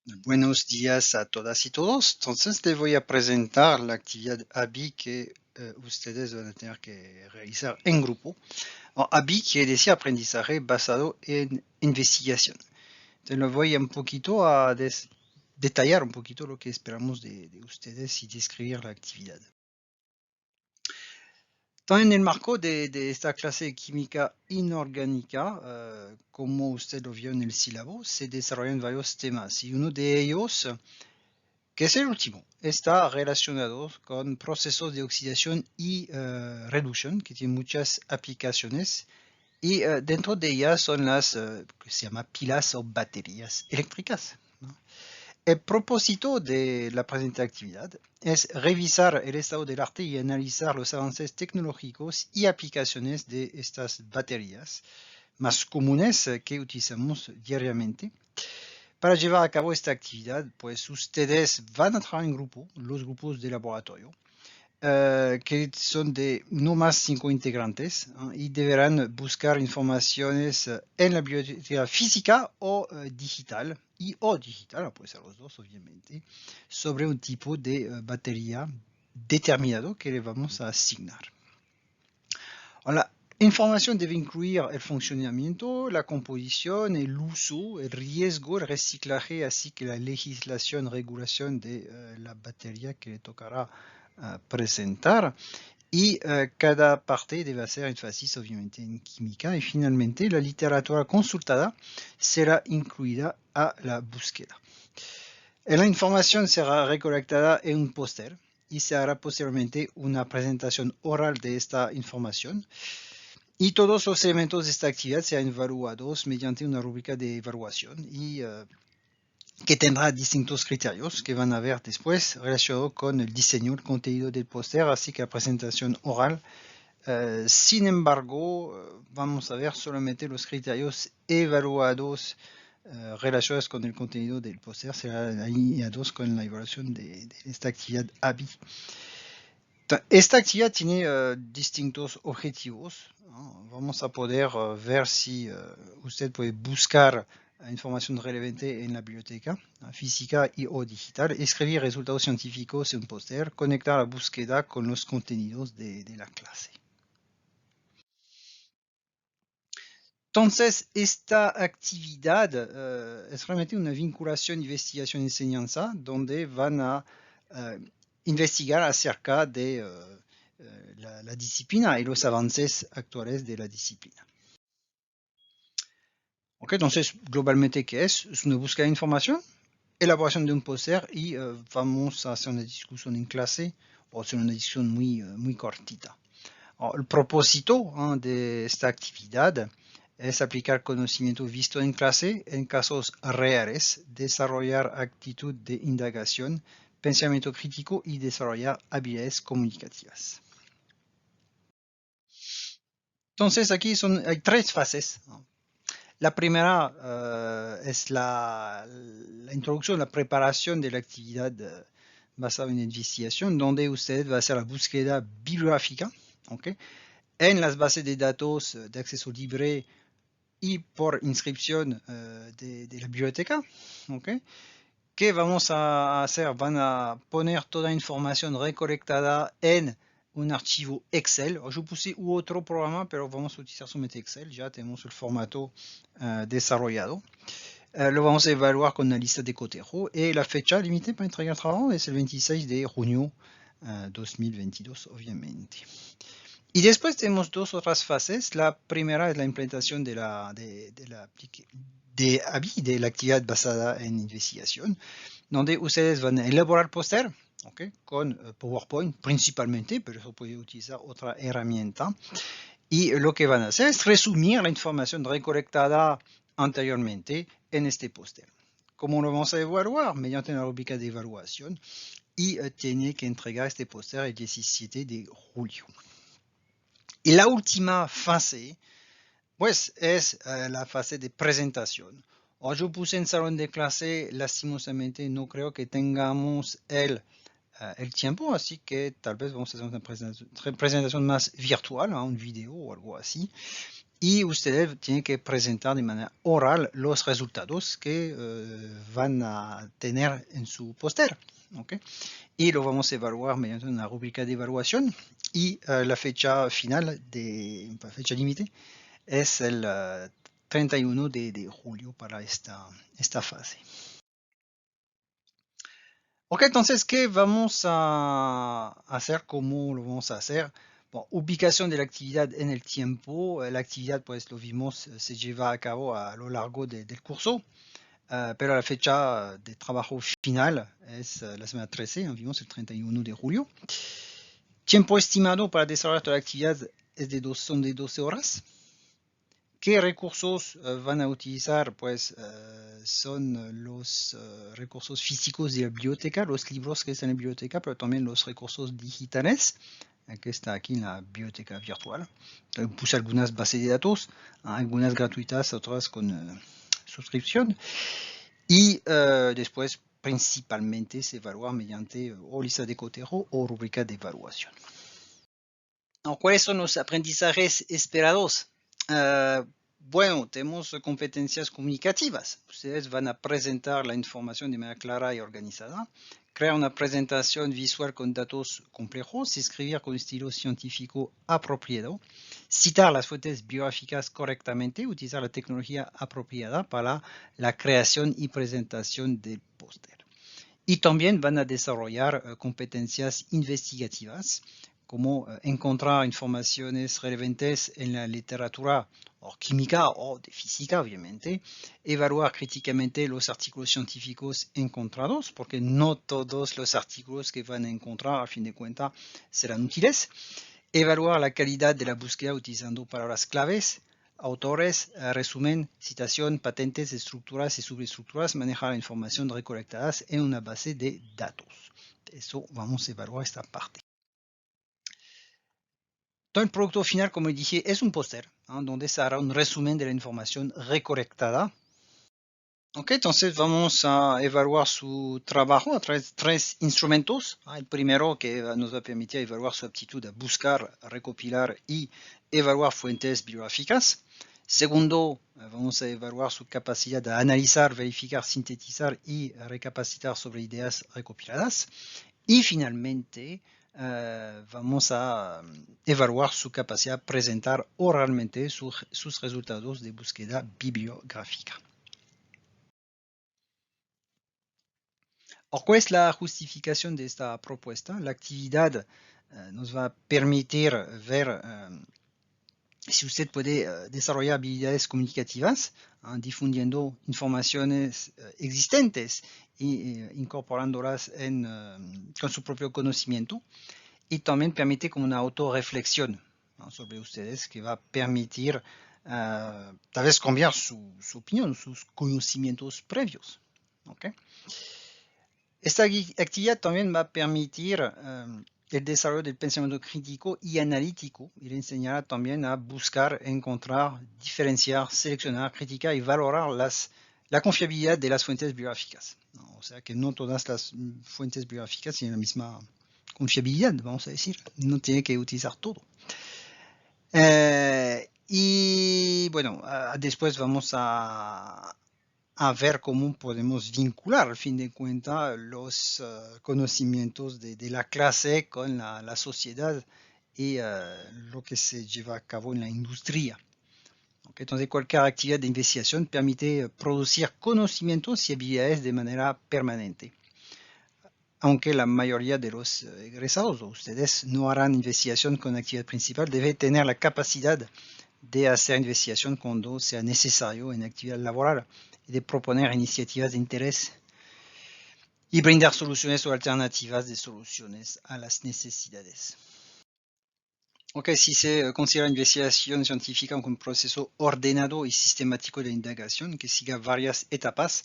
Buenos días a todas y todos. Entonces te voy a presentar la actividad ABI que ustedes van a tener que realizar en grupo. ABI quiere decir aprendizaje basado en investigación. Te lo voy un poquito a detallar un poquito lo que esperamos de ustedes y describir la actividad. En el marco de esta clase de química inorgánica, como usted lo vio en el sílabo, se desarrollan varios temas y uno de ellos que es el último. Está relacionado con procesos de oxidación y reducción, que tienen muchas aplicaciones, y dentro de ellas son las que se llama pilas o baterías eléctricas, ¿no? El propósito de la presente actividad es revisar el estado del arte y analizar los avances tecnológicos y aplicaciones de estas baterías más comunes que utilizamos diariamente. Para llevar a cabo esta actividad, pues ustedes van a trabajar en grupo, los grupos de laboratorio, que son de no más 5 integrantes, y deberán buscar informaciones en la biblioteca física o digital, puede ser los dos obviamente, sobre un tipo de batería determinado que le vamos a asignar. La información debe incluir el funcionamiento, la composición, el uso, el riesgo, el reciclaje, así que la legislación, regulación de la batería que le tocará presentar. Y cada parte debe hacer énfasis obviamente en química y finalmente la literatura consultada será incluida a la búsqueda. La información será recolectada en un póster y se hará posteriormente una presentación oral de esta información. Y todos los elementos de esta actividad serán evaluados mediante una rúbrica de evaluación y que tendrá distintos criterios que van a ver después relacionados con el diseño, el contenido del póster, así que la presentación oral. Sin embargo, vamos a ver solamente los criterios evaluados relacionados con el contenido del póster, serán alineados con la evaluación de esta actividad ABI. Esta actividad tiene distintos objetivos, ¿no? Vamos a poder ver si usted puede buscar información relevante en la biblioteca física y o digital, escribir resultados científicos en un póster, conectar la búsqueda con los contenidos de la clase. Entonces, esta actividad es realmente una vinculación investigación-enseñanza donde van a investigar acerca de la disciplina y los avances actuales de la disciplina. Okay, entonces, globalmente, ¿qué es? Es una búsqueda de información, elaboración de un póster y vamos a hacer una discusión en clase o hacer una discusión muy cortita. El propósito de esta actividad es aplicar conocimiento visto en clase en casos reales, desarrollar actitud de indagación, pensamiento crítico y desarrollar habilidades comunicativas. Entonces aquí hay tres fases. La primera es la introducción, la preparación de la actividad basada en investigación, donde usted va a hacer la búsqueda bibliográfica, ¿okay? En las bases de datos de acceso libre y por inscripción de la biblioteca, ¿okay? ¿Qué vamos a hacer? Van a poner toda la información recolectada en un archivo Excel. Yo puse otro programa, pero vamos a utilizar solamente Excel. Ya tenemos el formato desarrollado. Lo vamos a evaluar con una lista de cotejo y la fecha límite para entregar el trabajo es el 26 de junio 2022, obviamente. Y después tenemos dos otras fases. La primera es la implementación de la actividad basada en investigación, donde ustedes van a elaborar póster, ¿okay? Con PowerPoint principalmente, pero eso puede utilizar otra herramienta. Y lo que van a hacer es resumir la información recolectada anteriormente en este póster. ¿Cómo lo vamos a evaluar? Mediante una rúbrica de evaluación y tiene que entregar este póster el 17 de julio. Y la última fase, pues, es la fase de presentación. Yo puse en salón de clase, lastimosamente no creo que tengamos el tiempo, así que tal vez vamos a hacer una presentación más virtual, un video o algo así. y ustedes tienen que presentar de manera oral los resultados que van a tener en su póster. ¿Okay? Y lo vamos a evaluar mediante una rúbrica de evaluación y la fecha final, la fecha límite, es el 31 de julio para esta fase. Ok, entonces, ¿qué vamos a hacer? ¿Cómo lo vamos a hacer? Bon, ubicación de la actividad en el tiempo. La actividad, pues lo vimos, se lleva a cabo a lo largo del curso, pero la fecha de trabajo final es la semana 13, vimos el 31 de julio. Tiempo estimado para desarrollar toda la actividad es son de 12 horas. ¿Qué recursos van a utilizar? Pues son los recursos físicos de la biblioteca, los libros que están en la biblioteca, pero también los recursos digitales, que está aquí en la biblioteca virtual. Puse algunas bases de datos, algunas gratuitas, otras con suscripción. Y después, principalmente, se evalúa mediante o lista de cotejo o rúbrica de evaluación. ¿Cuáles son los aprendizajes esperados? Bueno, tenemos competencias comunicativas. Ustedes van a presentar la información de manera clara y organizada, crear una presentación visual con datos complejos, escribir con estilo científico apropiado, citar las fuentes biográficas correctamente, utilizar la tecnología apropiada para la creación y presentación del póster. Y también van a desarrollar competencias investigativas, como encontrar informaciones relevantes en la literatura o química o de física, obviamente, evaluar críticamente los artículos científicos encontrados, porque no todos los artículos que van a encontrar, a fin de cuentas, serán útiles, evaluar la calidad de la búsqueda utilizando palabras claves, autores, resumen, citación, patentes, estructuras y subestructuras, manejar la información recolectada en una base de datos. Eso vamos a evaluar esta parte. Todo el producto final, como dije, es un póster, donde se hará un resumen de la información recolectada. Ok, entonces vamos a evaluar su trabajo a través de 3 instrumentos. El primero que nos va a permitir evaluar su aptitud a buscar, recopilar y evaluar fuentes bibliográficas. Segundo, vamos a evaluar su capacidad de analizar, verificar, sintetizar y recapacitar sobre ideas recopiladas. Y finalmente, vamos a evaluar su capacidad de presentar oralmente sus resultados de búsqueda bibliográfica. ¿Cuál es la justificación de esta propuesta? La actividad nos va a permitir ver si usted puede desarrollar habilidades comunicativas, difundiendo informaciones existentes e incorporándolas con su propio conocimiento, y también permite como una autorreflexión sobre ustedes que va a permitir tal vez cambiar su opinión, sus conocimientos previos. ¿Okay? Esta actividad también va a permitir el desarrollo del pensamiento crítico y analítico y le enseñará también a buscar, encontrar, diferenciar, seleccionar, criticar y valorar la confiabilidad de las fuentes biográficas. O sea que no todas las fuentes biográficas tienen la misma confiabilidad, vamos a decir. No tiene que utilizar todo. Y bueno, después vamos a ver cómo podemos vincular, al fin de cuentas, los conocimientos de la clase con la sociedad y lo que se lleva a cabo en la industria. Okay, entonces, cualquier actividad de investigación permite producir conocimientos y habilidades de manera permanente. Aunque la mayoría de los egresados o ustedes no harán investigación con actividad principal, debe tener la capacidad de hacer investigación cuando sea necesario en actividad laboral y de proponer iniciativas de interés y brindar soluciones o alternativas de soluciones a las necesidades. Ok, si se considera investigación científica como un proceso ordenado y sistemático de indagación que siga varias etapas,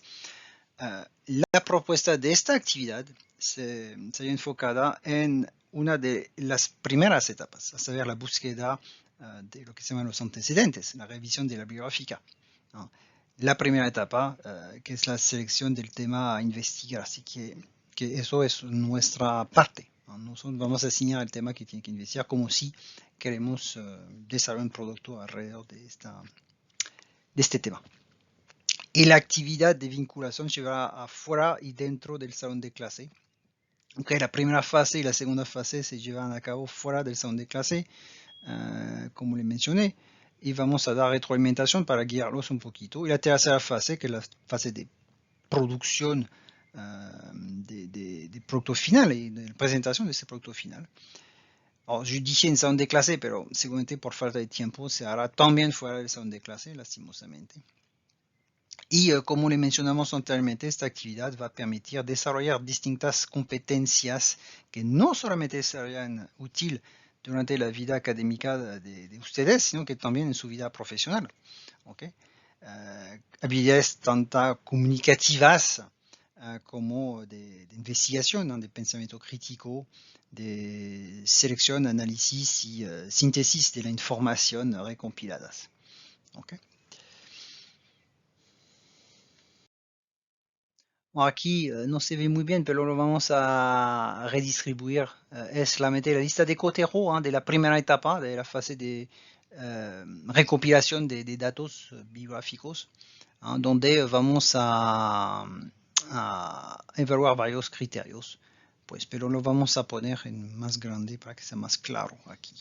la propuesta de esta actividad sería enfocada en una de las primeras etapas, a saber la búsqueda de lo que se llaman los antecedentes, la revisión de la bibliográfica. ¿No? La primera etapa, que es la selección del tema a investigar, así que eso es nuestra parte. ¿No? Nosotros vamos a asignar el tema que tiene que investigar como si queremos desarrollar un producto alrededor de este tema. Y la actividad de vinculación se llevará afuera y dentro del salón de clase. Okay, la primera fase y la segunda fase se llevan a cabo fuera del salón de clase, como le mencioné, y vamos a dar retroalimentación para guiarlos un poquito. Y la tercera fase, que es la fase de producción de producto final y de presentación de ese producto final. Alors, je dije en salón de clase, pero seguramente por falta de tiempo se hará también fuera del salón de clase, lastimosamente. Y como le mencionamos anteriormente, esta actividad va a permitir desarrollar distintas competencias que no solamente serían útiles durante la vida académica de ustedes, sino que también en su vida profesional. ¿Okay? Habilidades tanto comunicativas como de investigación, ¿no? De pensamiento crítico, de selección, análisis y síntesis de la información recompiladas. ¿Okay? Aquí no se ve muy bien, pero lo vamos a redistribuir. Es solamente la lista de Cotero de la primera etapa de la fase de recopilación de datos biográficos, donde vamos a evaluar varios criterios. Pues, pero lo vamos a poner en más grande para que sea más claro aquí.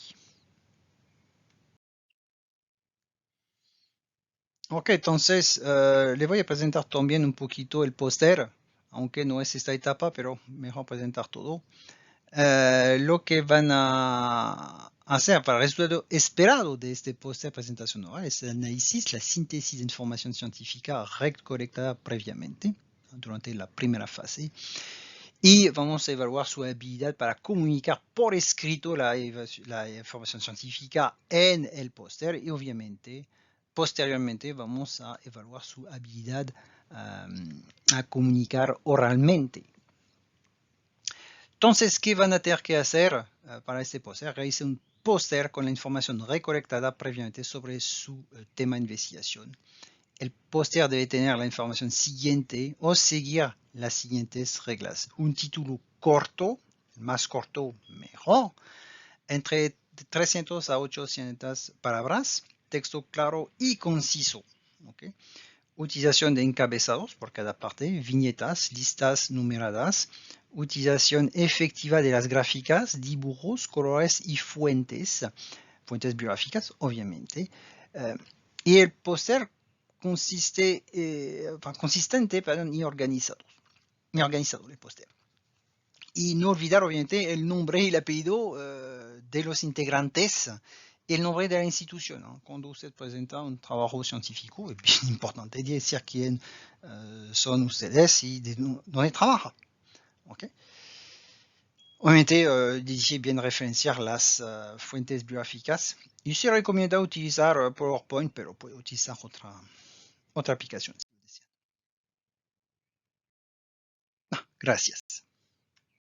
Ok, entonces le voy a presentar también un poquito el póster, aunque no es esta etapa, pero mejor presentar todo. Lo que van a hacer para el resultado esperado de este póster presentación oral es el análisis, la síntesis de información científica recolectada previamente durante la primera fase. Y vamos a evaluar su habilidad para comunicar por escrito la información científica en el póster y obviamente posteriormente vamos a evaluar su habilidad a comunicar oralmente. Entonces, ¿qué van a tener que hacer para este póster? Realizar un póster con la información recolectada previamente sobre su tema de investigación. El póster debe tener la información siguiente o seguir las siguientes reglas. Un título corto, más corto mejor, entre 300 a 800 palabras, texto claro y conciso. ¿Okay? Utilización de encabezados por cada parte, viñetas, listas numeradas, utilización efectiva de las gráficas, dibujos, colores y fuentes biográficas, obviamente. Y el póster consistente y organizado el póster. Y no olvidar, obviamente, el nombre y el apellido de los integrantes y el nombre de la institución, ¿no? Cuando usted presenta un trabajo científico, es bien importante decir quién son ustedes y de dónde trabajan. ¿Okay? Obviamente, dije bien referenciar las fuentes biográficas. Y se recomienda utilizar PowerPoint, pero puede utilizar otra aplicación. Gracias.